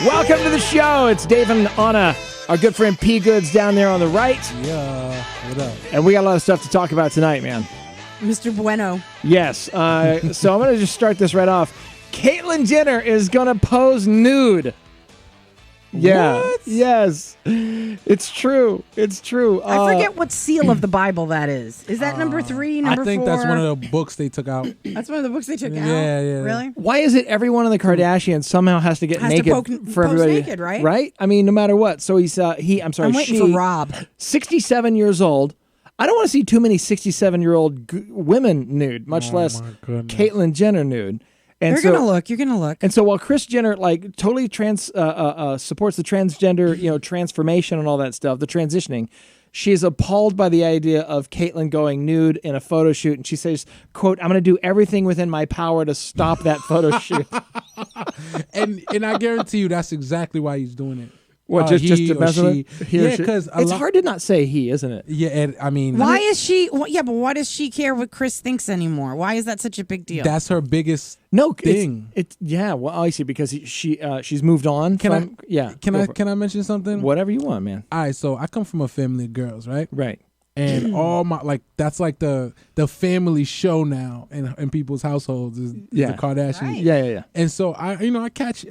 Welcome to the show. It's Davin, Anna, our good friend P. Goods down there on the right. Yeah, what up? And we got a lot of stuff to talk about tonight, man. Mr. Bueno. Yes. So I'm going to just start this right off. Caitlyn Jenner is going to pose nude. Yeah. What? Yes. It's true. It's true. I forget what seal of the Bible that is. Is that number 3, number 4? I think that's one of the books they took out. That's one of the books they took out? Yeah. Really? Why is it every one of the Kardashians somehow has to get naked for everybody? Naked, right? Right? I mean, no matter what. So I'm waiting for Rob. 67 years old. I don't want to see too many 67-year-old women nude, much less Caitlyn Jenner nude. And You're gonna look. You're gonna look. And so while Kris Jenner totally supports the transgender, transformation and all that stuff, the transitioning, she's appalled by the idea of Caitlyn going nude in a photo shoot, and she says, "quote I'm going to do everything within my power to stop that photo shoot." and I guarantee you that's exactly why he's doing it. What, just to mess with it? Yeah, because it's hard to not say he, isn't it? Yeah, and I mean, why is she? Yeah, but why does she care what Kris thinks anymore? Why is that such a big deal? That's her biggest thing. Well, I see, because she's moved on. Can I mention something? Whatever you want, man. All right, so I come from a family of girls, right? Right. And all my that's like the family show now in people's households is the Kardashians. Right. Yeah. And so I catch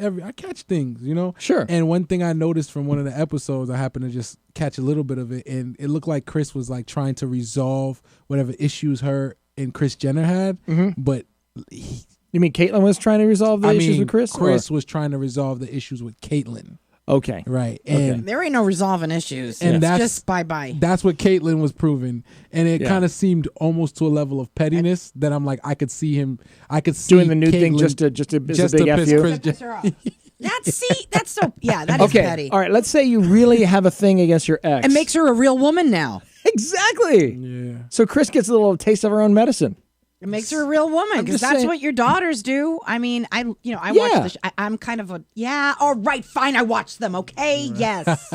things, Sure. And one thing I noticed from one of the episodes, I happened to just catch a little bit of it, and it looked like Kris was like trying to resolve whatever issues her and Kris Jenner had, but you mean Caitlyn was trying to resolve the issues with Kris? Kris was trying to resolve the issues with Caitlyn. Okay. Right. And there ain't no resolving issues. And it's that's just bye-bye. That's what Caitlyn was proving. And it kind of seemed almost to a level of pettiness that I'm like, I could see doing the new thing just to piss F Kris her off. That's so, that is petty. All right, let's say you really have a thing against your ex. It makes her a real woman now. Exactly. Yeah. So Kris gets a little taste of her own medicine. It makes her a real woman, because that's what your daughters do. I mean, I watch the I'm kind of all right, fine, I watch them, okay? Right. Yes.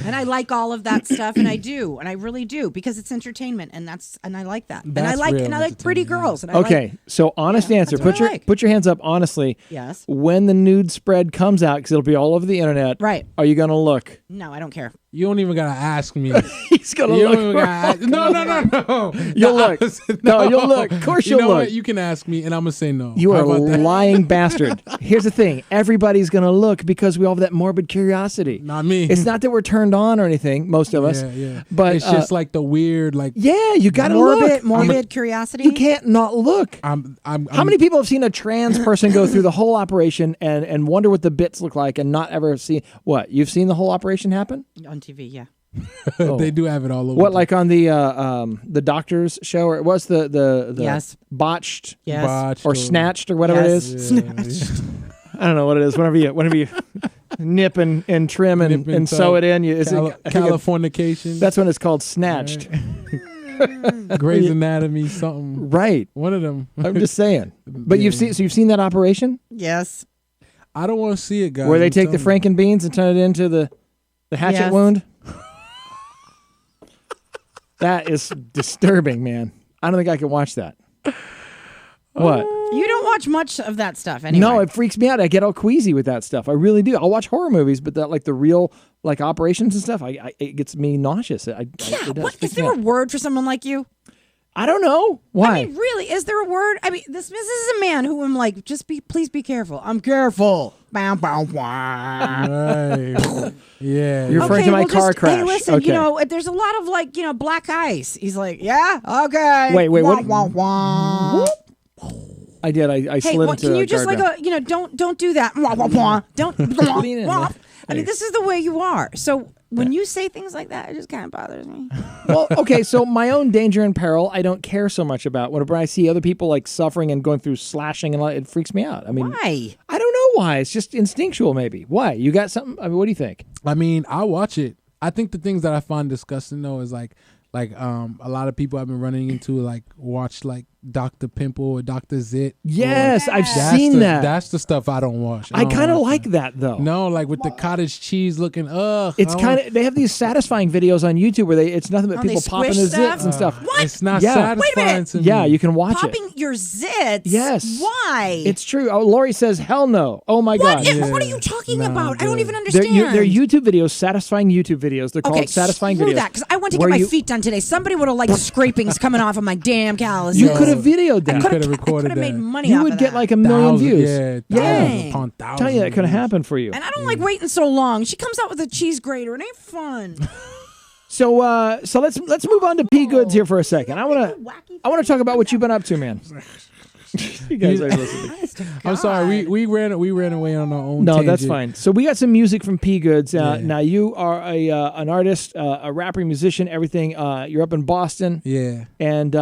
And I like all of that stuff, and I do, and I really do, because it's entertainment, and I like that. And I like pretty girls. And so honest answer. Put your hands up honestly. Yes. When the nude spread comes out, because it'll be all over the internet. Right. Are you going to look? No, I don't care. You don't even gotta ask me. He's gonna look. No. You'll look. No, you'll look. Of course you'll look. What? You can ask me, and I'm gonna say no. You are a lying bastard. Here's the thing: everybody's gonna look because we all have that morbid curiosity. Not me. It's not that we're turned on or anything. Most of us. Yeah. But it's just like the weird, you gotta look. Morbid curiosity. You can't not look. How many people have seen a trans person go through the whole operation and wonder what the bits look like and not ever see what? You've seen the whole operation happen on TV? Yeah. They do have it all over. What, like on the doctor's show, or it was the botched, or snatched, or whatever it is. Yeah. Snatched. I don't know what it is. Whenever you nip and trim and sew it in, Californication. That's when it's called snatched. Right. Grey's Anatomy, something. Right. One of them. I'm just saying. But you've seen that operation? Yes. I don't want to see it, guys. Where they take the Frankenbeans and turn it into the hatchet wound? That is disturbing, man. I don't think I can watch that. What? You don't watch much of that stuff anyway. No, it freaks me out. I get all queasy with that stuff. I really do. I'll watch horror movies, but that the real operations and stuff, it gets me nauseous. Is there a word for someone like you? I don't know. Why? I mean, really, is there a word? I mean, this is a man who I'm like, please be careful. I'm careful. Bow, bow, wow. Right. Yeah. You're referring to my car crash. Hey, listen, there's a lot of black ice. He's like, yeah, okay. Wait, wah, what? Wah, wah. I did. I slid into can you a just guardrail. don't do that. Wah, wah, wah. Don't. Lean in, wah. I mean, this is the way you are. So when you say things like that, it just kind of bothers me. Well, okay, so my own danger and peril, I don't care so much about. Whenever I see other people suffering and going through slashing, and it freaks me out. I mean, why? I don't know why. It's just instinctual, maybe. Why? You got something? I mean, what do you think? I mean, I watch it. I think the things that I find disgusting though is a lot of people I've been running into watch Dr. Pimple or Dr. Zit. Yes, I've seen that. That's the stuff I don't watch. I kind of like that though. No, like with the cottage cheese looking. It's kind of. They have these satisfying videos on YouTube where it's nothing but people popping the zits and stuff. What? It's not Yeah. satisfying to me. Yeah, you can watch Popping your zits? Yes. Why? It's true. Oh, Lori says, hell no. Oh my what? God. What are you talking No, about? I don't good. even understand. They're YouTube videos, satisfying YouTube videos. They're called Okay, satisfying screw videos. that, because I went to get my feet done today. Somebody would have liked scrapings coming off of my damn calluses. You could have videoed that. You could have recorded I could have that. made money You off would of get that. like 1 million views. Yeah, Dang. upon thousands. Tell you that could have happened for you. And I don't like waiting so long. She comes out with a cheese grater. It ain't fun. So let's move on to P Goods here for a second. I want to talk about what you've been up to, man. You guys are listening. I'm sorry. We ran away on our own. No, tangent. that's fine. So we got some music from P Goods. Now you are an artist, a rapper, musician, everything. You're up in Boston. Yeah. And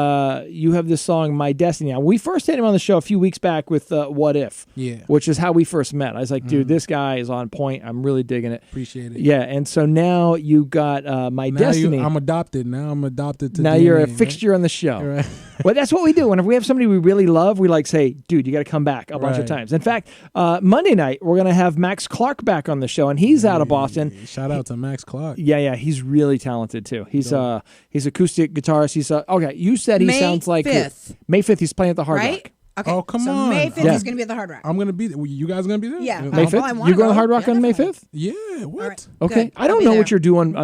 you have this song, My Destiny. Now, we first had him on the show a few weeks back with What If, which is how we first met. I was like, dude, this guy is on point. I'm really digging it. Appreciate it. Yeah, and so now you got My Destiny. I'm adopted. Now I'm adopted to Now DNA, you're a right? fixture on the show. Right. Well, that's what we do. Whenever we have somebody we really love, we like say, dude, you got to come back a bunch of times. In fact, Monday night, we're going to have Max Clark back on the show, and he's out of Boston. Shout out to Max Clark. Yeah, he's really talented too. He's acoustic guitarist. He's okay. You said he sounds like May 5th. May 5th. He's playing at the Hard Rock. Okay. Oh, come so on. May 5th Yeah. he's going to be at the Hard Rock. I'm gonna be there. You guys gonna be there? Yeah. May 5th. Well, I wanna You going to go. Hard Rock Yeah, on May definitely. 5th? Yeah. What? All right. Okay. Good. I don't I'll be know there. what you're doing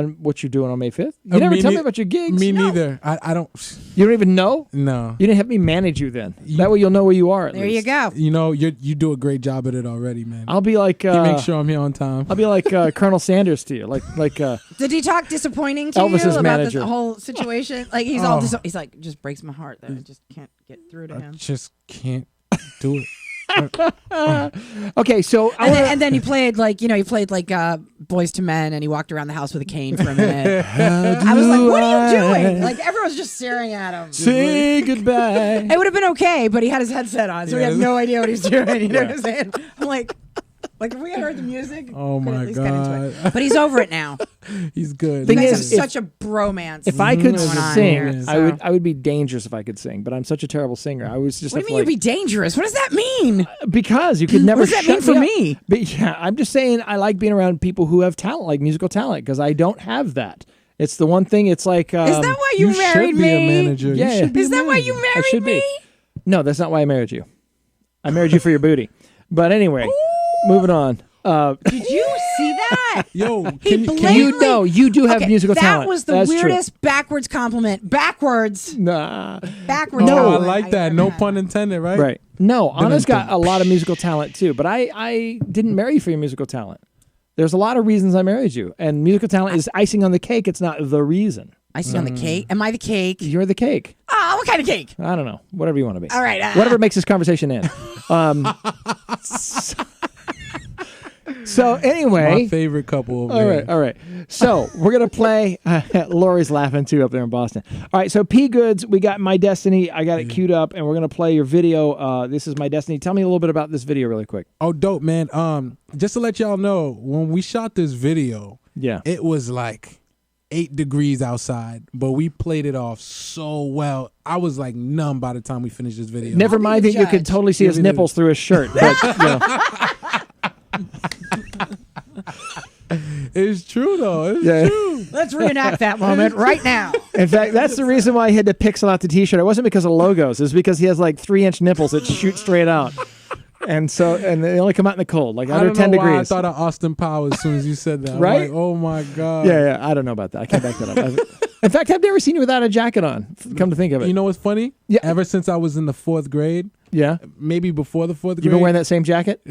on May 5th. You never tell me about your gigs. Me neither. I don't. You don't even know. No. You didn't have me manage you then. That way you'll know where you are. At There least. you go. You know, you do a great job at it already, man. I'll be like. You make sure I'm here on time. I'll be like Colonel Sanders to you, like. Did he talk disappointing to Elvis's you about manager. the whole situation? Like he's all he's like, it just breaks my heart that I just can't get through to him. Just can't do it. Okay, so And then he played like Boys to Men, and he walked around the house with a cane for a minute. I was like, "What are you doing?" Like everyone's just staring at him. say goodbye. It would have been okay, but he had his headset on, so he had no idea what he's doing. You know what I'm saying? I'm like if we had heard the music, Oh could at my least get into it. God. But he's over it now. He's good. Thing You is, guys have such a bromance. If I could going on sing, here, so. I would be dangerous if I could sing, but I'm such a terrible singer. I was just What do you mean you'd be dangerous? What does that mean? because you could never. What does that mean shut for up. me? But yeah, I'm just saying I like being around people who have talent, like musical talent, because I don't have that. It's the one thing. It's like Is that why you married should be me? a manager. Yeah. You should be Is a that why manager. you I married should me? be. No, that's not why I married you. I married you for your booty. But anyway, moving on. Did you see that? Yo, He can you blatantly- you do have Okay, musical that talent. That was the That's true. weirdest backwards compliment. Backwards. Nah. Backwards. No, I compliment like I've that. ever No had. pun intended, right? Right. No, Anna's got a lot of musical talent too, but I didn't marry you for your musical talent. There's a lot of reasons I married you, and musical talent is icing on the cake. It's not the reason. I see on the cake. Am I the cake? You're the cake. Oh, what kind of cake? I don't know. Whatever you want to be. All right. Whatever makes this conversation end. So anyway, My favorite couple over there. all right. So we're gonna play. Lori's laughing too up there in Boston. All right. So P Goods, we got My Destiny. I got it queued up, and we're gonna play your video. This is My Destiny. Tell me a little bit about this video, really quick. Oh, dope, man. Just to let y'all know, when we shot this video, Yeah. it was like 8 degrees outside, but we played it off so well. I was like numb by the time we finished this video. Never I'll be mind the that you could judge. totally see Give his me the- nipples through his shirt. But, you know. It's true though. It's Yeah. true. Let's reenact that moment right now. In fact, that's the reason why I had to pixel out the T-shirt. It wasn't because of logos. It's because he has like 3-inch nipples that shoot straight out. And they only come out in the cold, like I under don't 10 know why I degrees. thought of Austin Powers as soon as you said that. I'm Right? like, oh my God. Yeah, I don't know about that. I can't back that up. In fact, I've never seen you without a jacket on. Come to think of it. You know what's funny? Yeah. Ever since I was in the 4th grade, yeah. maybe before the 4th grade. You've been wearing that same jacket?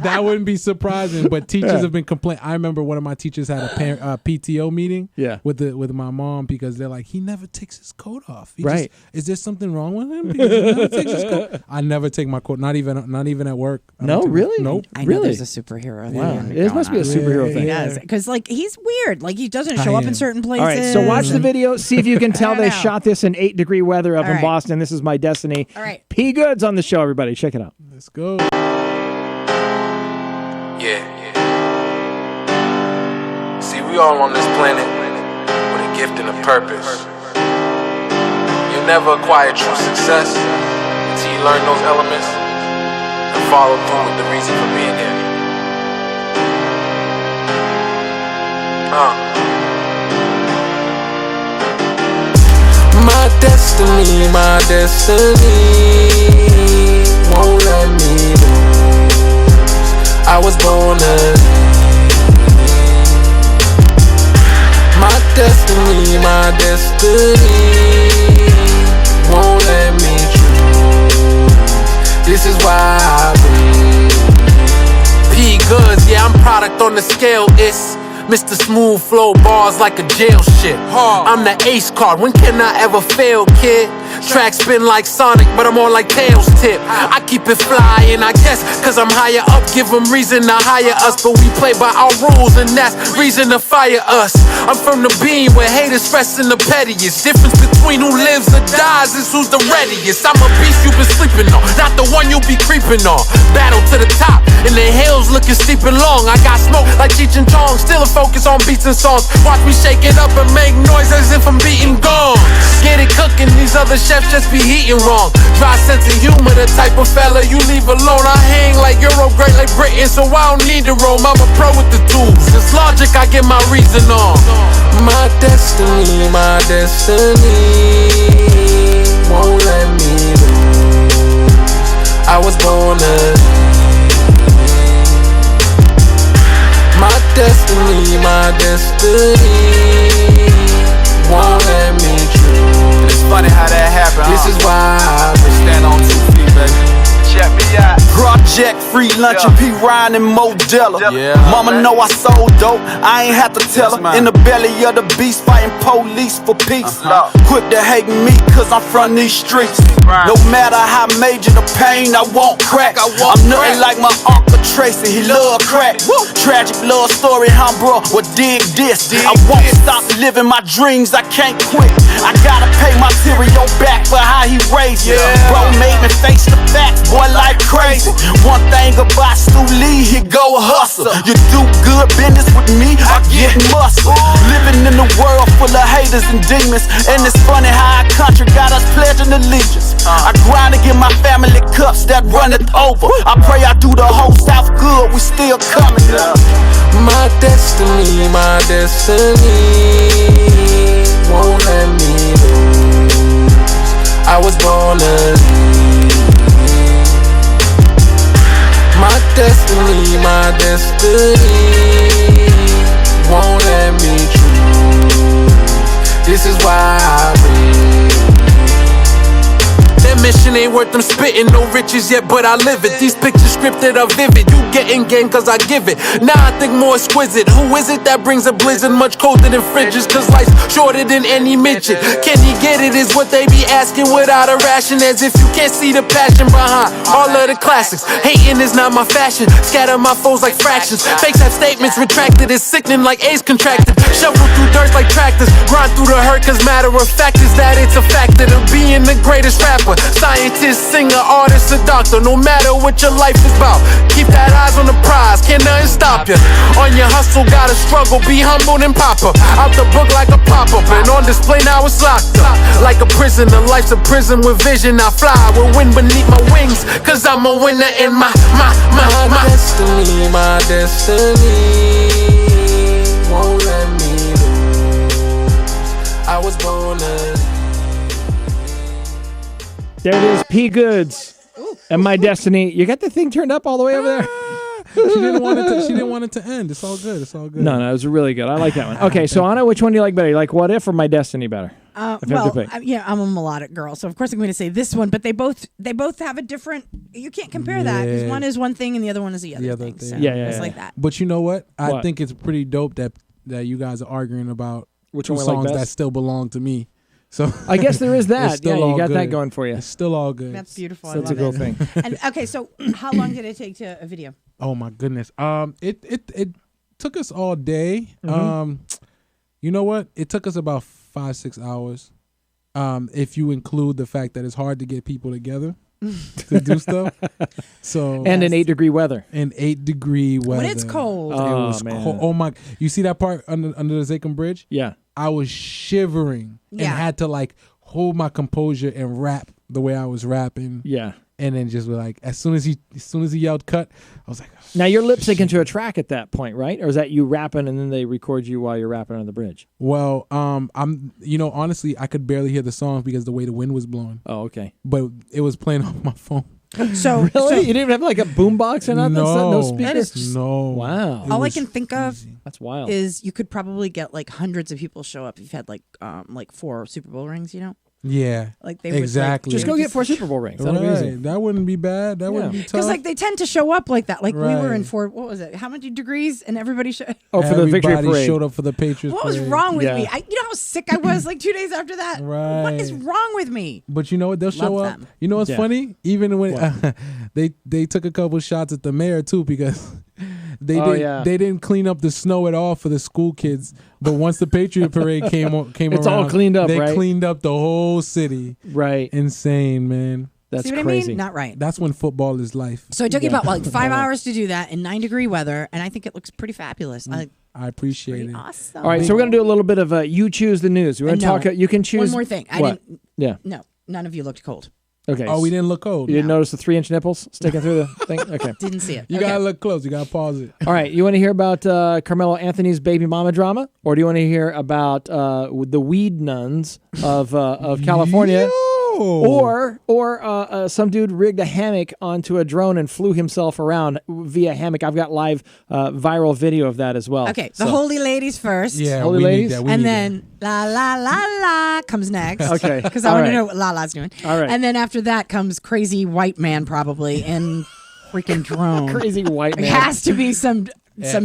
That wouldn't be surprising, but teachers have been complaining. I remember one of my teachers had a PTO meeting with my mom because they're like, he never takes his coat off. Right. Is there something wrong with him? Because he never takes his coat. I never take my coat, not even at work. I No, don't take really? Nope. I know Really? there's a superhero Wow. thing. It must be a superhero thing. Yeah. Yes, because like he's weird. Like he doesn't I show up in am. certain places. All right, so watch the video. See if you can tell I don't they know. shot this in 8-degree weather up All in right. Boston. This is My Destiny. All right. P Goods on the show, everybody. Check it out. Let's go. Yeah. See, we all on this planet with a gift and a purpose. You can never acquire true success until you learn those elements and follow through with the reason for being here. My destiny won't let me lose. I was born to my destiny won't let me choose. This is why I breathe. P goods, yeah, I'm product on the scale. It's Mr. Smooth Flow bars like a jail shit. I'm the ace card, when can I ever fail, kid? Track spin like Sonic, but I'm on like Tails tip. I keep it flying, I guess, cause I'm higher up. Give them reason to hire us, but we play by our rules, and that's reason to fire us. I'm from the beam where haters stressing the pettiest. Difference between who lives or dies is who's the readiest. I'm a beast you've been sleeping on, not the one you'll be creeping on. Battle to the top, and the hills looking steep and long. I got smoke like Cheech and Chong, still a focus on beats and songs. Watch me shake it up and make noise as if I'm beating gong. Get it cooking, these other chefs just be heating wrong. Dry sense of humor, the type of fella you leave alone. I hang like Euro, great like Britain, so I don't need to roam. I'm a pro with the tools, it's logic, I get my reason on. My destiny won't let me lose. I was born to my destiny won't let me choose. It's funny how that happened. This is why I stand on 2 feet, baby. Check me out. Project, free lunch, and P. Ryan and Modella. Mama know I sold dope, I ain't have to tell her. In the belly of the beast, fighting police for peace. Quick to hate me, cause I'm from these streets. No matter how major the pain, I won't crack. I'm nothing like my Uncle Tracy, he love crack. Tragic love story, huh, bro? Well, dig this. I won't stop living my dreams, I can't quit. I gotta pay my Tyrio back for how he raised me. Bro made me face the facts, boy, like crazy. One thing about Stu Lee, he go hustle. You do good business with me, I get muscle. Living in a world full of haters and demons, and it's funny how our country got us pledging allegiance. I grind to get my family cups that run it over. I pray I do the whole South good, we still coming. My destiny won't let me lose. I was born to my destiny won't let me choose. This is why I breathe. That mission ain't worth them spitting, no riches yet, but I live it. These pictures scripted are vivid, you getting game cause I give it. Now I think more exquisite, who is it that brings a blizzard much colder than fridges? Cause life's shorter than any midget. Can he get it is what they be asking without a ration, as if you can't see the passion behind all of the classics. Hating is not my fashion, scatter my foes like fractions. Fakes have statements retracted, it's sickening like AIDS contracted. Shuffle through dirt like tractors, grind through the hurt cause matter of fact is that it's a factor to being the greatest rapper. Scientist, singer, artist, or doctor, no matter what your life is about, keep that eyes on the prize, can't nothing stop you. On your hustle, gotta struggle, be humble and pop up. Out the book like a pop-up, and on display now it's locked up. Like a prisoner, life's a prison with vision. I fly with wind beneath my wings, cause I'm a winner in my destiny won't let me lose. I was born to There it is, P. Goods and My Destiny. You got the thing turned up all the way over there? She didn't want it to end. It's all good. It's all good. No, it was really good. I like that one. Okay, so Anna, which one do you like better? You like What If or My Destiny better? I'm a melodic girl, so of course I'm going to say this one. But they both have a different. You can't compare that because one is one thing and the other one is the other thing. So it's like that. But you know what? I think it's pretty dope that you guys are arguing about which two one songs like that still belong to me. So I guess there is that. Yeah, you got good. that going for you. It's still all good. That's beautiful. So that's a cool thing. And okay, so how long did it take to a video? Oh my goodness. It took us all day. Mm-hmm. You know what? It took us about 5-6 hours. If you include the fact that it's hard to get people together to do stuff. So and in 8-degree weather. In 8-degree weather. When it's cold. It was cold. Oh my! You see that part under the Zakum Bridge? Yeah. I was shivering and had to like hold my composure and rap the way I was rapping. Yeah. And then just like as soon as he yelled cut, I was like, now you're lip syncing to a track at that point, right? Or is that you rapping and then they record you while you're rapping on the bridge? Well, I'm honestly I could barely hear the song because the way the wind was blowing. Oh, okay. But it was playing on my phone. So really, you didn't even have like a boombox or nothing? No speakers. No. Wow. All I can think of that's wild. Is you could probably get like hundreds of people show up if you had like 4 Super Bowl rings, you know? Yeah, like they exactly. Would, just go get 4 Super Bowl rings. That'll be easy. That wouldn't be bad. That wouldn't be tough. Because like they tend to show up like that. Like we were in what was it? How many degrees? And everybody showed. Oh, for the victory parade. Showed up for the Patriots. What was wrong with me? You know how sick I was like 2 days after that. Right. What is wrong with me? But you know what? They'll show up. Them. You know what's funny? Even when they took a couple shots at the mayor too because. They didn't clean up the snow at all for the school kids, but once the Patriot Parade came around, it's all cleaned up. They cleaned up the whole city. Right, insane, man. That's See what crazy. I mean? Not right. That's when football is life. So it took you about like 5 hours to do that in 9-degree weather, and I think it looks pretty fabulous. I appreciate it. Awesome. All right, so we're gonna do a little bit of you choose the news. We're gonna talk. You can choose one more thing. Yeah. No, none of you looked cold. Okay. Oh, we didn't look cold. You didn't notice the 3-inch nipples sticking through the thing? Okay. Didn't see it. You gotta look close. You gotta pause it. All right. You want to hear about Carmelo Anthony's baby mama drama, or do you want to hear about the weed nuns of California? Or some dude rigged a hammock onto a drone and flew himself around via hammock. I've got live viral video of that as well. Okay, the holy ladies first. Yeah, holy ladies, and then la la la la comes next. Okay, because I want to know what la la's doing. All right, and then after that comes crazy white man probably in freaking drone. Crazy white man. It has to be some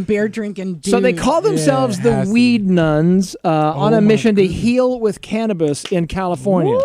beer drinking dude. So they call themselves the weed nuns on a mission to heal with cannabis in California. Woo!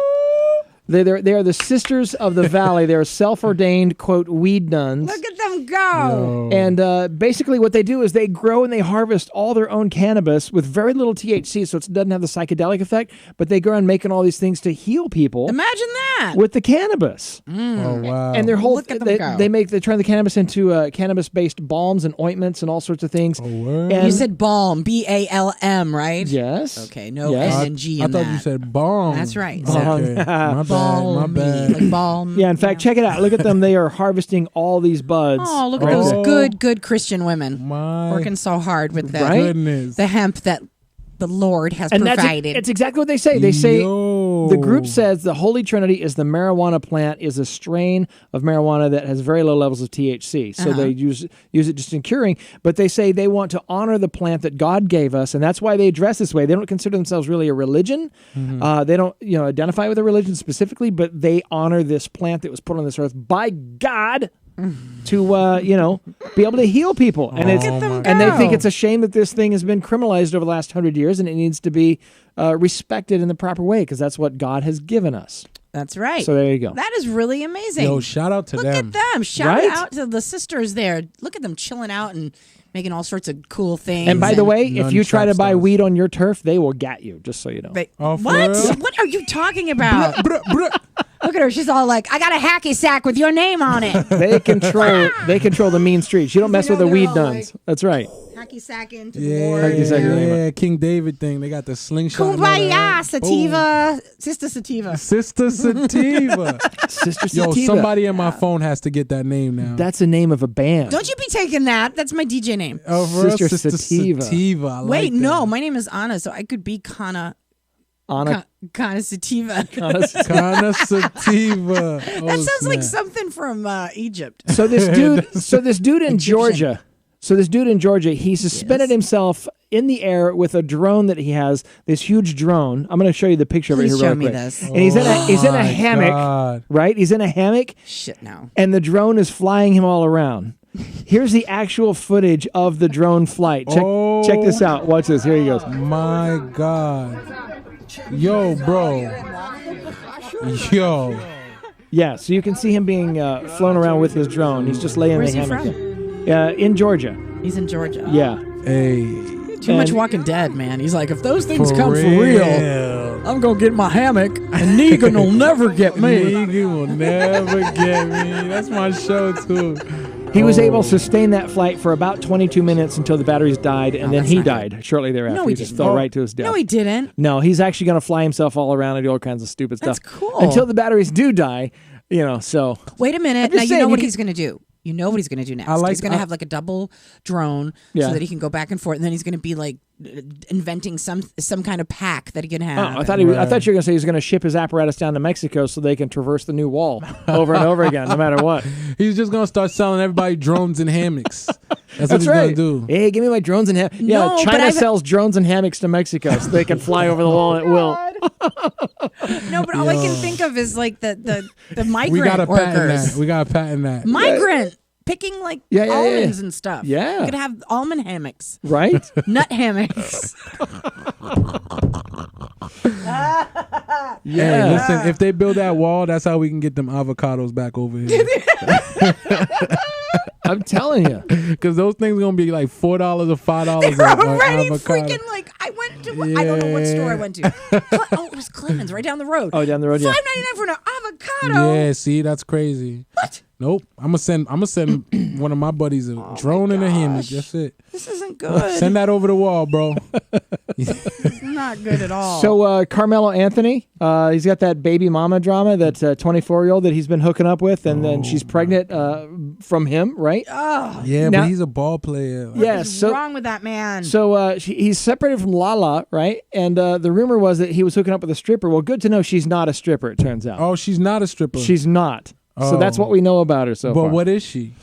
They are the sisters of the valley. They're self-ordained, quote, weed nuns. Look at them go. And basically what they do is they grow and they harvest all their own cannabis with very little THC, so it doesn't have the psychedelic effect, but they go around making all these things to heal people. Imagine that. With the cannabis. Oh, wow. And their whole Look at them go. They turn the cannabis into cannabis-based balms and ointments and all sorts of things. Oh, word. And you said balm, BALM, right? Yes. Okay, no N and G in I thought that. you said balm. That's right. Okay. My bad. Like balm. Yeah, in fact, check it out. Look at them. They are harvesting all these buds. Oh, look at those good Christian women working so hard with that. Goodness. The hemp that the Lord has and provided. It's exactly what they say. They say the group says the Holy Trinity is the marijuana plant is a strain of marijuana that has very low levels of THC. So they use it just in curing. But they say they want to honor the plant that God gave us, and that's why they dress this way. They don't consider themselves really a religion. Mm-hmm. They don't identify with a religion specifically, but they honor this plant that was put on this earth by God. To be able to heal people, and they think it's a shame that this thing has been criminalized over the last 100 years, and it needs to be respected in the proper way because that's what God has given us. That's right. So there you go. That is really amazing. Yo, shout out to them. Look at them. Shout out to the sisters there. Look at them chilling out and making all sorts of cool things. And by the way, if you try to buy weed on your turf, they will get you. Just so you know. What? What are you talking about? Look at her. She's all like, I got a hacky sack with your name on it. They control the mean streets. You don't mess with the weed nuns. That's right. Hacky sack into the Lord. Yeah, King David thing. They got the slingshot. Kumbaya, Sativa. Sister Sativa. Sister Sativa. Sister Sativa. Yo, somebody in my phone has to get that name now. That's the name of a band. Don't you be taking that. That's my DJ name. Oh, Sister Sativa. I Wait, like no. that. My name is Anna, so I could be Kana Sativa. Kana Sativa. That sounds like something from Egypt. So this dude in Georgia. So this dude in Georgia, he suspended himself in the air with a drone that he has, this huge drone. I'm going to show you the picture of it here real quick. This. And he's in a hammock, God. right? He's in a hammock. Shit, no. And the drone is flying him all around. Here's the actual footage of the drone flight. Check this out. Watch this. Here he goes. My God. Yo, bro. Yo. Yeah, so you can see him being flown around with his drone. He's just laying in the hammock. In Georgia. He's in Georgia. Yeah. Hey. Too much Walking Dead, man. He's like, if those things come for real, I'm going to get my hammock, and Negan will never get me. Negan will never get me. That's my show, too. He was able to sustain that flight for about 22 minutes until the batteries died, and then he died shortly thereafter. No, he just didn't. fell right to his death. No, he didn't. No, he's actually going to fly himself all around and do all kinds of stupid stuff. That's cool. Until the batteries do die, so. Wait a minute. Now you know what he's going to do. You know what he's going to do next. He's going to have like a double drone so that he can go back and forth, and then he's going to be like inventing some kind of pack that he can have. Oh, I thought you were going to say he was going to ship his apparatus down to Mexico so they can traverse the new wall over and over again, no matter what. He's just going to start selling everybody drones and hammocks. That's what he's right. going to do. Hey, give me my drones and hammocks. Yeah, No, China sells drones and hammocks to Mexico so they can fly over the wall at will. No, but all I can think of is like the migrant We got to patent workers. that. We got to patent that. Migrant. Picking like almonds and stuff. Yeah. You could have almond hammocks. Right? Nut hammocks. Hey, listen, if they build that wall, that's how we can get them avocados back over here. I'm telling you. Because those things are going to be like $4 or $5. They're already avocado. freaking like, I went to, I don't know what store I went to. It was Clemens right down the road. Oh, down the road, yeah. $5.99 for an avocado. Yeah, see, that's crazy. What? Nope. I'm gonna send one of my buddies a drone and a hammock. That's it. This isn't good. Send that over the wall, bro. It's not good at all. So Carmelo Anthony, he's got that baby mama drama, that 24-year-old that he's been hooking up with, and then she's pregnant from him, right? Yeah, Now- but he's a ball player. What's wrong with that man? So he's separated from Lala, right? And the rumor was that he was hooking up with a stripper. Well, good to know she's not a stripper, it turns out. Oh, she's not a stripper. She's not. So that's what we know about her so far. But what is she?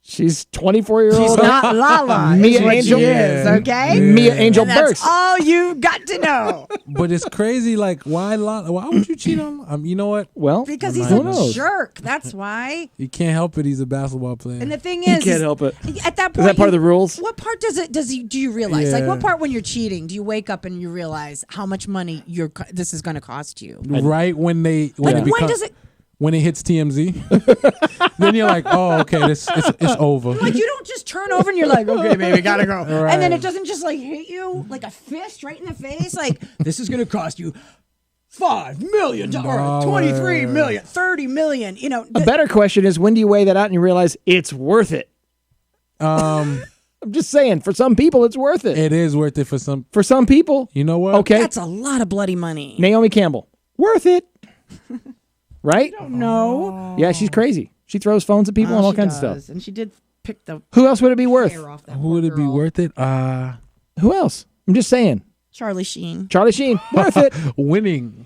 She's 24-year-old. She's not Lala. Mia is what Angel. she is, okay? Mia Angel And that's Burks. all you got to know. But it's crazy. Like, why would you cheat on? You know what? Well, Because he's who a knows? jerk. That's why. You can't help it. He's a basketball player. And the thing You is, can't help it. At that point, Is that part of the rules? What part do you realize? Like, Yeah. what part when you're cheating do you wake up and you realize how much money this is going to cost you? Right when they Like, it when becomes- does it? when it hits TMZ, then you're like, oh, okay, it's over. Like, you don't just turn over and you're like, okay, baby, gotta go. Right. And then it doesn't just like hit you like a fist right in the face. Like, this is gonna cost you $5 million, $23 million, $30 million. You know, A better question is, when do you weigh that out and you realize it's worth it? I'm just saying, for some people, it's worth it. It is worth it for some. For some people, You know what? okay. that's a lot of bloody money. Naomi Campbell, worth it. Right? No, Yeah, she's crazy. She throws phones at people and all kinds of stuff. And she did pick the Who else would it be worth? hair off that Who poor would it be girl. worth it? Who else? I'm just saying. Charlie Sheen. Charlie Sheen, worth it. Winning.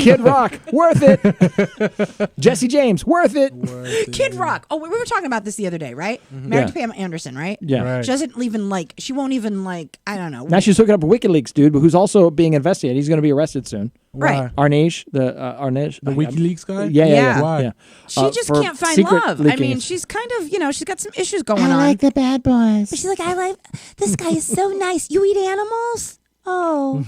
Kid Rock, worth it. Jesse James, worth it. Kid Rock. Oh, we were talking about this the other day, right? Married to Pam Anderson, right? Yeah. Right. She doesn't even like. She won't even like. I don't know. Now she's hooking up with WikiLeaks dude, who's also being investigated. He's going to be arrested soon. Right. Arnesh, the WikiLeaks guy? Yeah. Yeah. Why? yeah. She just for can't find secret love. I leaking. mean, she's kind of, she's got some issues going on. the bad boys. But she's like, I like this guy is so nice. You eat animals? Oh.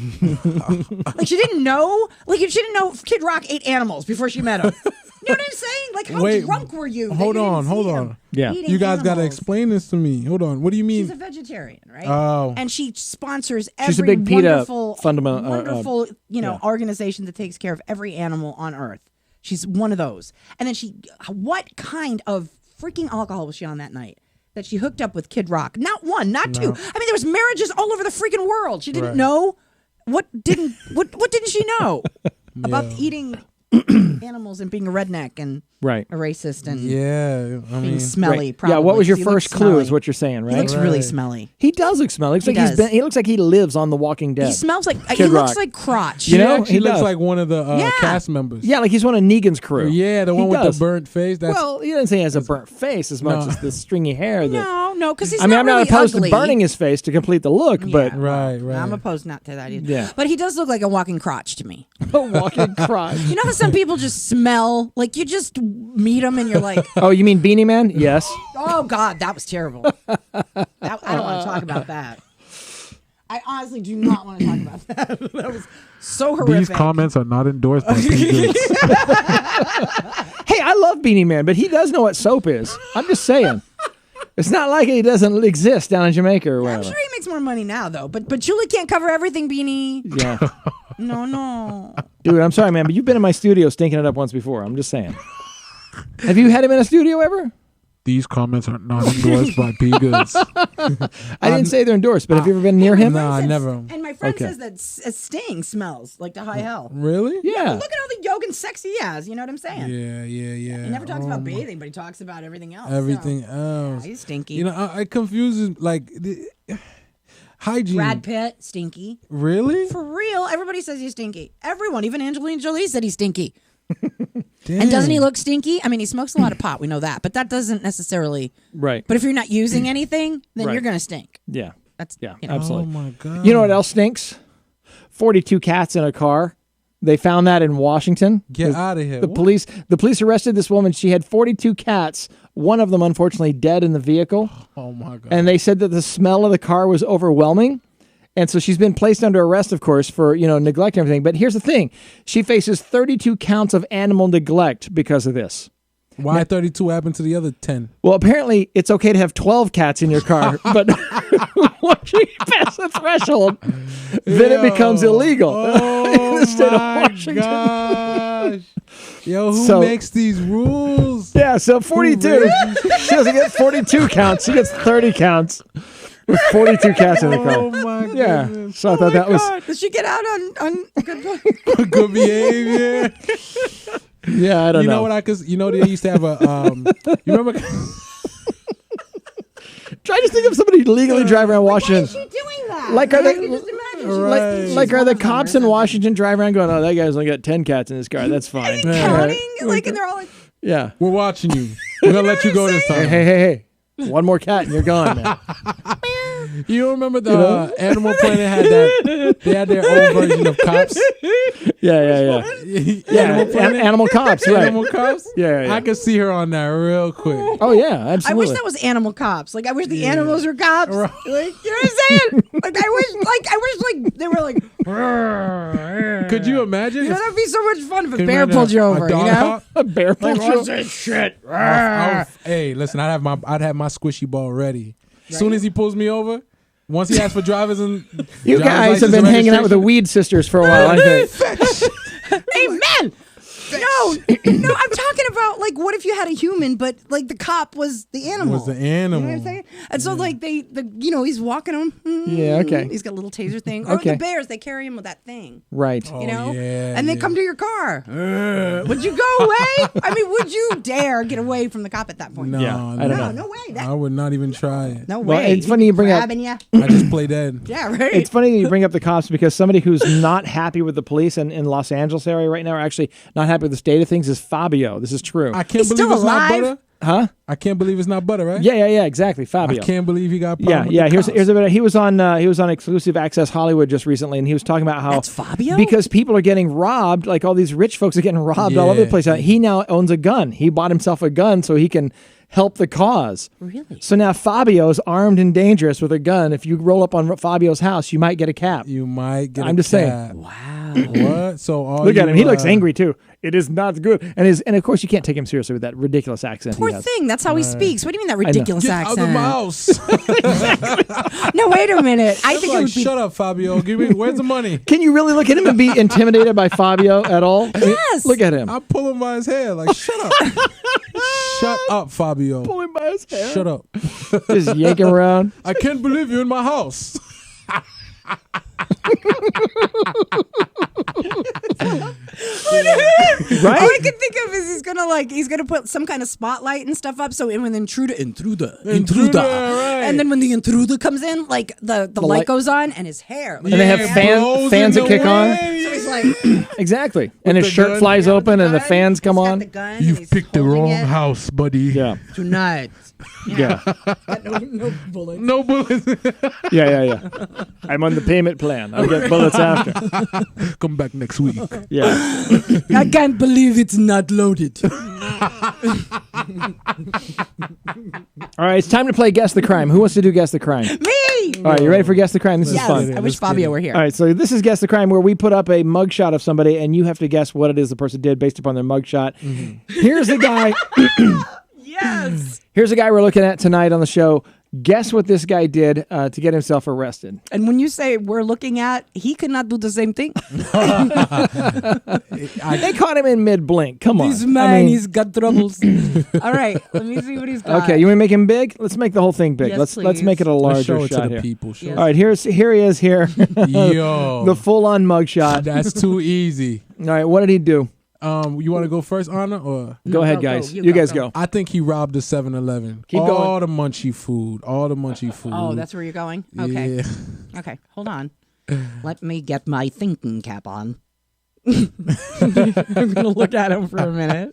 Like she didn't know. Like she didn't know Kid Rock ate animals before she met him. You know what I'm saying? Like how Wait, drunk were you? that hold you didn't on, see hold him on. Yeah. eating You guys got to animals? explain this to me. Hold on. What do you mean? She's a vegetarian, right? Oh. And she sponsors every She's a big PETA wonderful, wonderful, yeah. organization that takes care of every animal on Earth. She's one of those. And then what kind of freaking alcohol was she on that night that she hooked up with Kid Rock? Not one, not two. I mean, there was marriages all over the freaking world. She didn't know. What didn't she know about eating animals and being a redneck and Right. a racist and Yeah. I being mean, smelly? Right. Probably. Yeah, what was your He looks first clue smelly. is what you're saying, right? He looks really Right. smelly. He does look smelly. He does. He looks like he lives on The Walking Dead. He smells like he Kid looks Rock. like crotch. You know, he he looks does. like one of the Yeah. cast members. Yeah, like he's one of Negan's crew. Yeah, the He one with does. the burnt face. That's Well, he doesn't say he has a burnt face as much No. as the stringy hair. That, No, because he's I mean, not I'm not really opposed ugly. to burning his face to complete the look, but right. I'm opposed not to that either. Yeah. But he does look like a walking crotch to me. a walking crotch. You know how some people just smell? Like you just meet them and you're like, Oh, you mean Beanie Man? Yes. oh God, that was terrible. I don't want to talk about that. I honestly do not want to talk about that. That was so horrific. These comments are not endorsed by P. Hey, I love Beanie Man, but he does know what soap is. I'm just saying. It's not like he doesn't exist down in Jamaica or I'm whatever. sure he makes more money now though. But Julie can't cover everything, Beanie. Yeah. No. Dude, I'm sorry, man, but you've been in my studio stinking it up once before. I'm just saying. Have you had him in a studio ever? These comments are not endorsed by P Goods. I didn't say they're endorsed, but have you ever been near him? No, never. And my friend says that Sting smells like the high hell. Really? Yeah. Look at all the yoga and sexy he has. You know what I'm saying? Yeah. He never talks about bathing, but he talks about everything else. Everything else. Yeah, he's stinky. You know, I confuse like hygiene. Brad Pitt, stinky. Really? For real. Everybody says he's stinky. Everyone, even Angelina Jolie said he's stinky. Damn. And doesn't he look stinky? I mean, he smokes a lot of pot. We know that. But that doesn't necessarily. Right. But if you're not using anything, then you're going to stink. Yeah. That's absolutely. Oh, my God. You know what else stinks? 42 cats in a car. They found that in Washington. Get out of here. The police arrested this woman. She had 42 cats, one of them unfortunately dead in the vehicle. Oh, my God. And they said that the smell of the car was overwhelming. And so she's been placed under arrest, of course, for, neglect and everything. But here's the thing. She faces 32 counts of animal neglect because of this. Why 32 happened to the other 10? Well, apparently it's okay to have 12 cats in your car. But once you pass the threshold, then it becomes illegal in the state of Washington. Gosh. Yo, who makes these rules? Yeah, so 42. She doesn't get 42 counts. She gets 30 counts. With 42 cats in the car. Oh my goodness. Yeah. So I thought that was. Does she get out on good good behavior? Yeah, I don't know. You know what they used to have a you remember Try to think of somebody legally driving around Washington. Why is she doing that? Like are they just imagine are the cops in Washington driving around going, "Oh, that guy's only got 10 cats in his car. That's fine." Counting and they're all like, yeah. We're watching you. We're gonna let you go this time. Hey. One more cat and you're gone, man. You remember the Animal Planet had that? They had their own version of cops. Yeah. Animal cops, right? Animal cops. Yeah. I could see her on that real quick. Oh yeah, absolutely. I wish that was animal cops. Like I wish the animals were cops. Right. Like, you know what I'm saying? I wish they were like. Could you imagine? You know, that'd be so much fun if a bear pulled you over. A bear pulled you over. This shit? Hey, listen, I'd have my squishy ball ready. As soon as he pulls me over, once he asks for drivers and you guys have been hanging out with the Weed Sisters for a while, I think. Hey, man! No, I'm talking about like what if you had a human, but like the cop was the animal. Was the animal. You know what I'm saying? And so like he's walking him. Yeah, okay. He's got a little taser thing. Or the bears, they carry him with that thing. Right. You know? Yeah, and they come to your car. Would you go away? I mean, would you dare get away from the cop at that point? No, I don't know. No way. I would not even try it. No Well, way. it's funny you bring up. I just play dead. Yeah, right. It's funny that you bring up the cops because somebody who's not happy with the police in Los Angeles area right now, or actually not happy with the state of things, is Fabio. This is true. I can't believe it's not butter. Huh? I can't believe it's not butter, right? Yeah, exactly. Fabio. I can't believe he got Here's a bit. He was on Exclusive Access Hollywood just recently, and he was talking about how that's Fabio, because people are getting robbed, like all these rich folks are getting robbed all over the place. He now owns a gun. He bought himself a gun so he can help the cause. Really? So now Fabio's armed and dangerous with a gun. If you roll up on Fabio's house, you might get a cap. I'm just saying. Wow. What? So look at him. He looks angry too. It is not good. And of course you can't take him seriously with that ridiculous accent. Poor thing. That's how he speaks. What do you mean that ridiculous accent? Get out of the mouse. No, wait a minute. I think like, it would be. Shut up, Fabio. Where's the money? Can you really look at him and be intimidated by Fabio at all? Yes. Look at him. I pull him by his hair. Like, shut up. Shut up, Fabio. Pull him by his hair. Shut up. Just yank him around. I can't believe you're in my house. Right? All I can think of is he's gonna put some kind of spotlight and stuff up. So when the intruder, right. and then when the intruder comes in, like the light goes on and his hair, And they have fans that kick on. So he's like, Exactly. And his shirt gun. flies open and the fans come on. You've picked the wrong house, buddy. Yeah. Tonight. Yeah. No bullets. No bullets. Yeah. I'm on the payment plan. I'll get bullets after. Come back next week. Yeah. I can't believe it's not loaded. All right, it's time to play Guess the Crime. Who wants to do Guess the Crime? Me. All right, you ready for Guess the Crime? This is fun. I wish Fabio were here. All right, so this is Guess the Crime, where we put up a mugshot of somebody, and you have to guess what it is the person did based upon their mugshot. Here's the guy. Yes. Here's a guy we're looking at tonight on the show. Guess what this guy did to get himself arrested? And when you say we're looking at, he cannot do the same thing. They caught him in mid-blink. Come on. This man, he's got troubles. All right, let me see what he's got. Okay, you want to make him big? Let's make the whole thing big. Yes, Let's make it a larger show it shot to the here. people. Yes. All right, here he is here. Yo. The full-on mugshot. That's too easy. All right, what did he do? You want to go first, Anna, or Go ahead, guys. You guys go. I think he robbed the 7-Eleven. Keep going. All the munchy food. Oh, that's where you're going? Okay. Yeah. Okay, hold on. Let me get my thinking cap on. I'm going to look at him for a minute.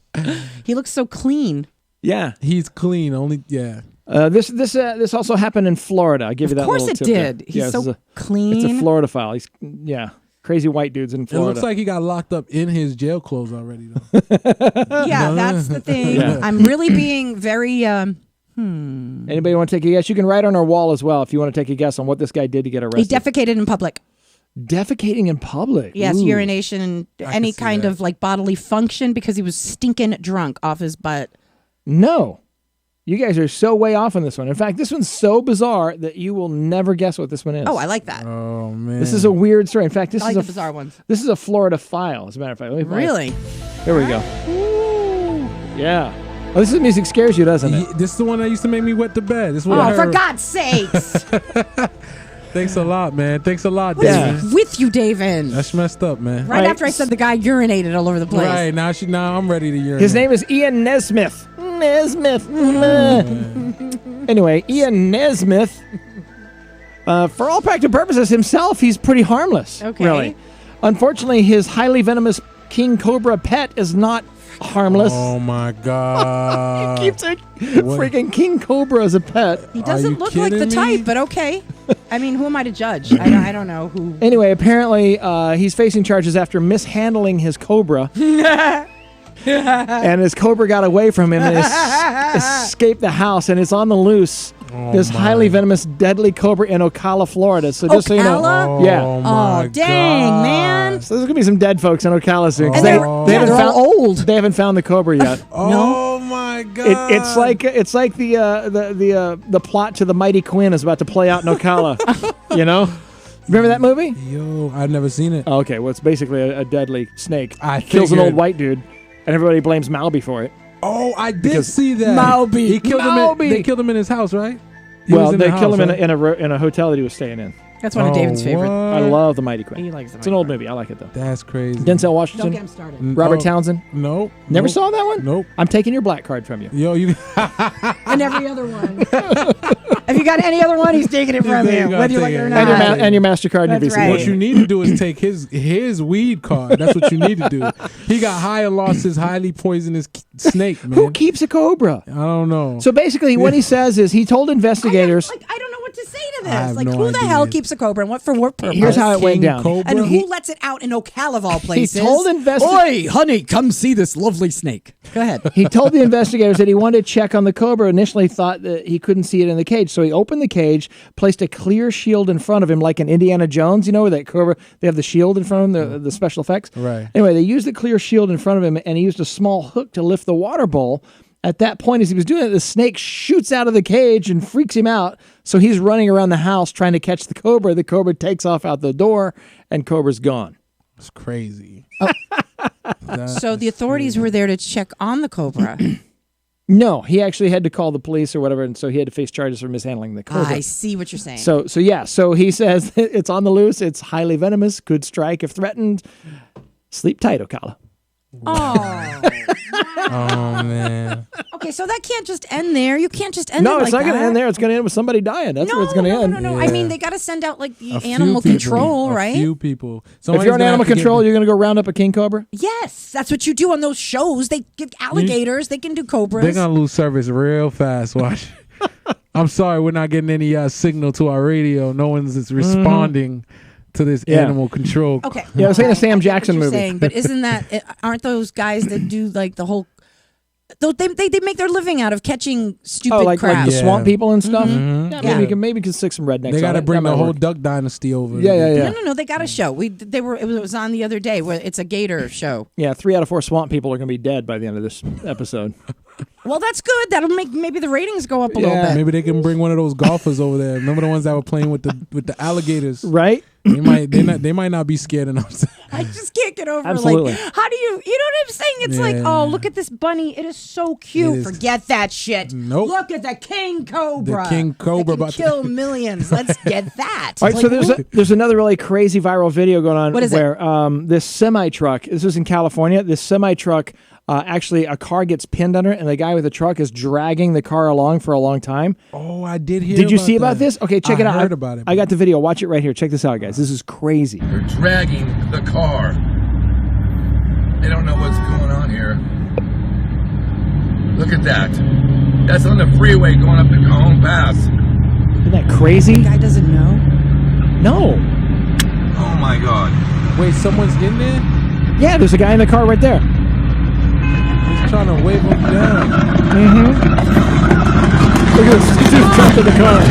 He looks so clean. Yeah. He's clean. Yeah. This also happened in Florida. I'll give you that little tip. Of course it did. He's so clean. It's a Florida file. Crazy white dudes in Florida. It looks like he got locked up in his jail clothes already, though. Yeah, that's the thing. Yeah. I'm really being very... Anybody want to take a guess? You can write on our wall as well if you want to take a guess on what this guy did to get arrested. He defecated in public. Defecating in public? Yes, Ooh. urination and any kind of like bodily function because he was stinking drunk off his butt. No. You guys are so way off on this one. In fact, this one's so bizarre that you will never guess what this one is. Oh, I like that. Oh, man. This is a weird story. In fact, this I like is the bizarre ones. This is a Florida file, as a matter of fact. Really? Here we go. Ooh. Yeah. Oh, this music scares you, doesn't it? This is the one that used to make me wet the bed. This is what I for heard. God's sakes. Thanks a lot, man. Thanks a lot, What's Davin. with you, Davin? That's messed up, man. Right after I said the guy urinated all over the place. Right, now I'm ready to urinate. His name is Ian Nesmith. Anyway, Ian Nesmith, for all practical purposes himself, he's pretty harmless. Okay. Really. Unfortunately, his highly venomous king cobra pet is not harmless. Oh, my God. He keeps a freaking king cobra as a pet. He doesn't look like the type, but okay. I mean, who am I to judge? I don't know who. Anyway, apparently he's facing charges after mishandling his cobra. And his cobra got away from him and escaped the house, and it's on the loose. This highly venomous, deadly cobra in Ocala, Florida. So just so you know, oh dang, man! So there's gonna be some dead folks in Ocala soon. And They they're all old. They haven't found the cobra yet. Oh my God! It's like the plot to the Mighty Quinn is about to play out in Ocala. You know. Remember that movie? Yo, I've never seen it. Oh, okay, well, it's basically a deadly snake. I kills an old white dude, and everybody blames Malby for it. Oh, I did see that. Malby. He killed him. They killed him in his house, right? They killed him in a hotel that he was staying in. That's one of David's favorite. I love the Mighty Quinn. He likes the It's an old movie. I like it though. That's crazy. Denzel Washington. Don't get him started. Robert Townsend. Nope. Never saw that one? Nope. I'm taking your black card from you. Yo, you. And every other one. If you got any other one, he's taking it from you, whether you like it or not. And your MasterCard and your Visa. Right. What you need to do is take his weed card. That's what you need to do. He got high and lost his highly poisonous snake, man. Who keeps a cobra? I don't know. So basically, what he says is he told investigators. I don't know what to say to I have this. Like, no who the idea. hell keeps a cobra and what purpose? Here's how it went down. Cobra? And who lets it out in Ocala of all places? He told investigators. Oi, honey, come see this lovely snake. Go ahead. He told the investigators that he wanted to check on the cobra. Initially thought that he couldn't see it in the cage. So he opened the cage, placed a clear shield in front of him like in Indiana Jones, you know, where that cobra, they have the shield in front of them, the special effects. Right. Anyway, they used the clear shield in front of him, and he used a small hook to lift the water bowl. At that point, as he was doing it, the snake shoots out of the cage and freaks him out. So he's running around the house trying to catch the cobra. The cobra takes off out the door, and cobra's gone. It's crazy. So the authorities were there to check on the cobra. No, he actually had to call the police or whatever, and so he had to face charges for mishandling the cobra. I see what you're saying. So he says it's on the loose, it's highly venomous, could strike if threatened. Sleep tight, Ocala. Oh. Oh, man. Okay, so that can't just end there. You can't just end it No, it's like not going to that. end there. It's going to end with somebody dying. That's where it's going to end. No. Yeah. I mean, they got to send out like the A few animal people. control, right? A few people. If you're on animal control, you're going to go round up a king cobra? Yes, that's what you do on those shows. They give alligators. They can do cobras. They're going to lose service real fast. Watch. I'm sorry, we're not getting any signal to our radio. No one's responding to this animal control. Okay. Yeah, I was saying a Sam Jackson movie. Saying, but isn't that, aren't those guys that do like the whole, they make their living out of catching stupid like crap. the swamp people and stuff? Mm-hmm. Yeah, maybe we can stick some rednecks They got to on it. bring That the might whole work. duck dynasty over. Yeah. No, they got a show. It was on the other day where it's a gator show. Yeah, 3 out of 4 swamp people are going to be dead by the end of this episode. Well, that's good. That'll make maybe the ratings go up a little bit. Maybe they can bring one of those golfers over there. Remember the ones that were playing with the alligators? Right. They might not be scared enough. I just can't get over Absolutely. like how do you know what I'm saying? It's like, oh, look at this bunny. It is so cute. Forget that shit. Nope. Look at the king cobra. The king cobra that can kill millions. Let's get that. All right, so there's another really crazy viral video going on. What is where this semi truck. This was in California. This semi truck. Actually, a car gets pinned under it, and the guy with the truck is dragging the car along for a long time. Oh, I did hear. Did you see about this? Okay, check it out. I heard about it. I got the video. Watch it right here. Check this out, guys. This is crazy. They're dragging the car. They don't know what's going on here. Look at that. That's on the freeway going up the Cajon Pass. Isn't that crazy? The guy doesn't know. No. Oh my God. Wait, someone's in there? Yeah, there's a guy in the car right there. He's trying to wave him down. Mm-hmm. Look at this. He just jumped in the car.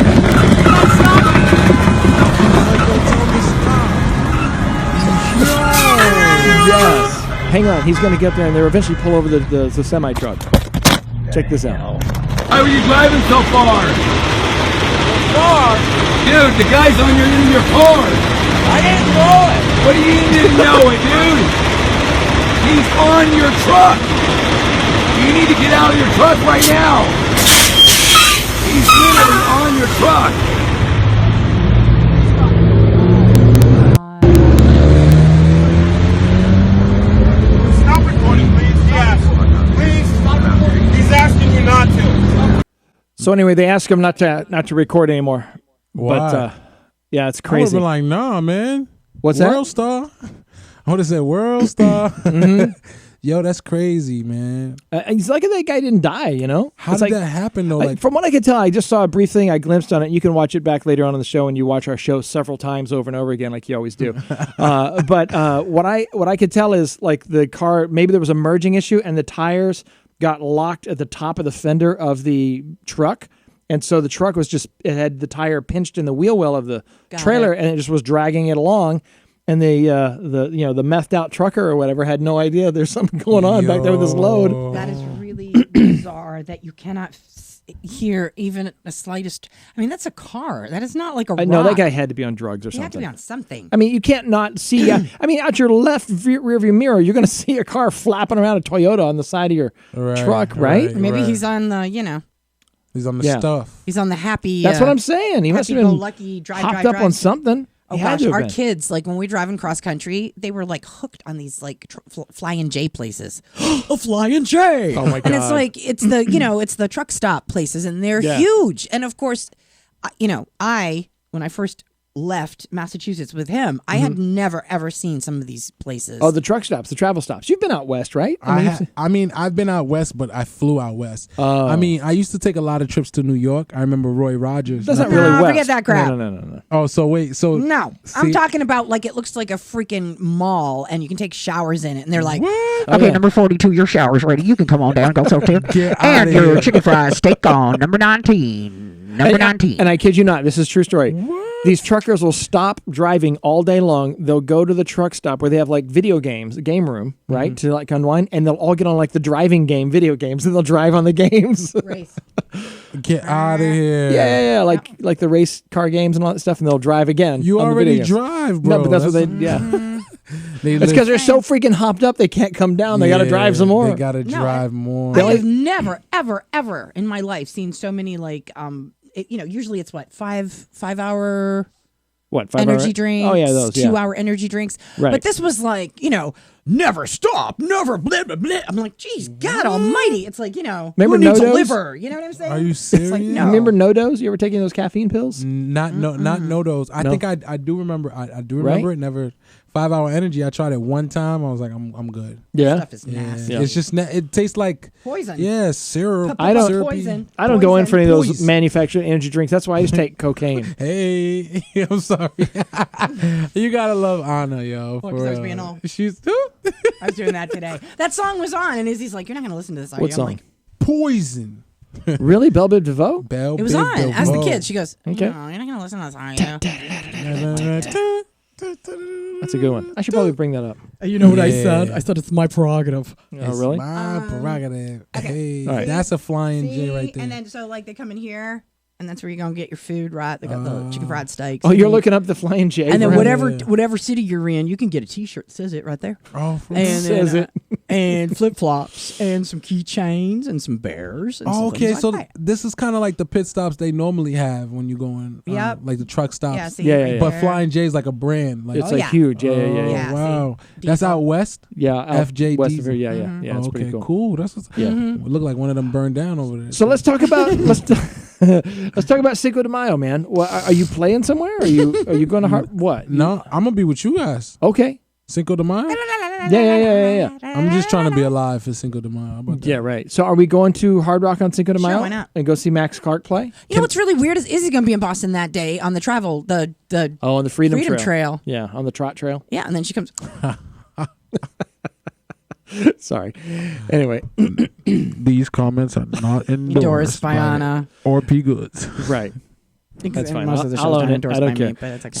Yes. Hang on. He's going to get there, and they'll eventually pull over the semi-truck. Check this out. Why were you driving so far? Far? Dude, the guy's in your car. I didn't know it. What do you mean you didn't know it, dude? He's on your truck. You need to get out of your truck right now. He's literally on your truck. Stop recording, please. Yes. Please stop recording. He's asking you not to. So anyway, they ask him not to record anymore. Why? But yeah, it's I would have crazy. been like, nah, man. What's that? World Star. I would have said World Star. Yo, that's crazy, man. He's lucky that guy didn't die, you know? How did that happen, though? From what I could tell, I just saw a brief thing. I glimpsed on it. You can watch it back later on in the show, and you watch our show several times over and over again, like you always do. But what I could tell is, like, the car, maybe there was a merging issue, and the tires got locked at the top of the fender of the truck. And so the truck was it had the tire pinched in the wheel well of the trailer, and it just was dragging it along. And the methed out trucker or whatever had no idea there's something going on back there with this load. That is really bizarre that you cannot hear even the slightest. I mean, that's a car. That is not like a rock. No, that guy had to be on drugs or something. He had to be on something. I mean, you can't not see. I mean, out your left rearview mirror, you're going to see a car flapping around a Toyota on the side of your truck, right? Maybe he's on the, He's on the stuff. He's on the happy. That's what I'm saying. He must have been lucky hopped up on something. Oh gosh, our kids, like when we driving cross country, they were like hooked on these like Flying J places. A Flying J. Oh my god! And it's like it's the it's the truck stop places, and they're huge. And of course, when I first left Massachusetts with him, I had never ever seen some of these places. Oh, the truck stops, the travel stops. You've been out west, right? I've been out west, but I flew out west. I mean, I used to take a lot of trips to New York. I remember Roy Rogers. That's not really west. Forget that crap. No. Oh, so wait, no, I'm talking about like it looks like a freaking mall, and you can take showers in it, and they're like, okay, number 42, your shower's ready. You can come on down, go so and your chicken fried steak on number 19. Number 19. And I kid you not, this is a true story. What? These truckers will stop driving all day long. They'll go to the truck stop where they have like video games, a game room, right, to like unwind, and they'll all get on like the driving game, video games, and they'll drive on the games. Race. Get out of here. Yeah. Like the race car games and all that stuff, and they'll drive again. You on already the drive, bro. No, but that's what they, It's because they're so freaking hopped up, they can't come down. They got to drive some more. They got to drive more. I have never, ever in my life seen so many like usually it's what 5 hour energy drinks. Oh yeah, those 2 hour energy drinks. Right. But this was like never stop, never blah blah blah. I'm like, geez, God Almighty! It's like remember who needs a No-Dos? liver? You know what I'm saying? Are you serious? Like, no. Remember No-Dos? You ever taking those caffeine pills? Not No-Dos. I think I do remember. I do remember it. Never 5 hour energy. I tried it one time. I was like, I'm good. Yeah, Stuff is nasty. Yeah. It's just it tastes like poison. Yeah, syrup. I don't. Poison. I don't go in for any of those Poison. manufactured energy drinks. That's why I just take cocaine. Hey, I'm sorry. You gotta love Anna, yo. Well, 'cause I was being all- She's I was doing that today. That song was on, and Izzy's like, "You're not going to listen to this, are What you?" song? I'm like, poison. Really, Belle Biv DeVoe? Belle it was Biv on. Ask the DeVoe. kids. She goes, Okay. "No, you're not going to listen to this, are you?" That's a good one. I should probably bring that up. You know what I said? I said it's my prerogative. Oh, really? My prerogative. Okay. Hey, right. That's a flying See? J right there. And then so like they come in here. And that's where you're gonna get your food, right? They got the chicken fried steaks. Oh, you're looking up the Flying J. And then whatever city you're in, you can get a T-shirt that says it right there. Oh, says it. And flip flops and some keychains and some bears. And okay, so like this is kind of like the pit stops they normally have when you're going. Yep. Like the truck stops. Yeah, see, yeah. But Flying J is like a brand. Like, it's like huge. Yeah. Wow, that's out west. Yeah, FJ West Diesel. of here. Yeah. It's pretty cool. That's look like one of them burned down over there. So let's talk about let's talk about Cinco de Mayo, man. Well, are you playing somewhere? Are you going to what? No, I'm gonna be with you guys. Okay. Cinco de Mayo. Yeah. I'm just trying to be alive for Cinco de Mayo. How about that? Yeah, right. So are we going to Hard Rock on Cinco de Mayo? Sure, why not? And go see Max Clark play? You know what's really weird is Izzy's gonna be in Boston that day on the travel the on the Freedom Trail. Yeah, on the Trot Trail. Yeah, and then she comes. Sorry. Anyway, these comments are not endorsed by Anna or P Goods. Right. That's fine. Most of the I'll shows own are it. endorsed I don't by care. me, but it's okay.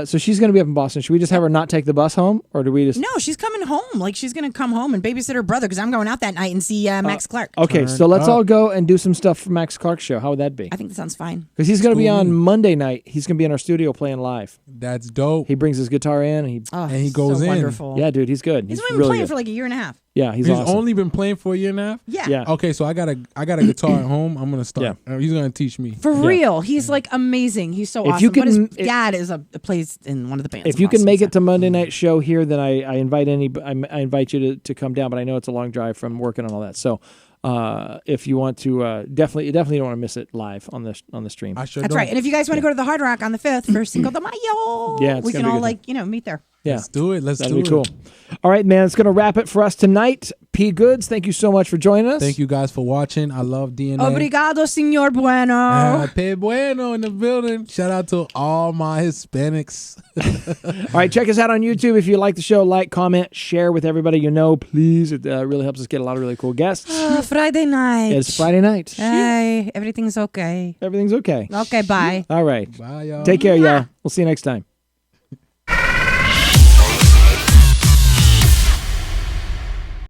So she's going to be up in Boston. Should we just have her not take the bus home, or do we just? No, she's coming home. Like she's gonna come home and babysit her brother because I'm going out that night and see Max Clark. Okay, so let's all go and do some stuff for Max Clark's show. How would that be? I think that sounds fine. Because he's going to be on Monday night. He's going to be in our studio playing live. That's dope. He brings his guitar in and he goes so in. Wonderful. Yeah, dude, he's good. He's He's been really playing good. for like a year and a half. Yeah, he's He's awesome. only been playing for a year and a half. Yeah. Okay, so I got a guitar at home. I'm gonna start. He's gonna teach me. For real, he's like amazing. He's so awesome. But his dad plays in one of the bands. If you can make it to Monday night show here, then I invite I invite you to come down. But I know it's a long drive from working on all that. So if you want to, definitely don't want to miss it live on the stream. I sure That's don't. right. And if you guys want to go to the Hard Rock on the 5th for Cinco de Mayo, Yeah, it's we can gonna be all good. meet there. Yeah, Let's do it. That'd be cool. All right, man. It's going to wrap it for us tonight. P. Goods, thank you so much for joining us. Thank you guys for watching. I love DNA. Obrigado, señor bueno. Pe bueno in the building. Shout out to all my Hispanics. All right, check us out on YouTube. If you like the show, like, comment, share with everybody you know, please. It really helps us get a lot of really cool guests. Friday night. It's Friday night. Hey, everything's okay. Everything's okay. Okay, bye. All right. Bye, y'all. Take care, y'all. We'll see you next time.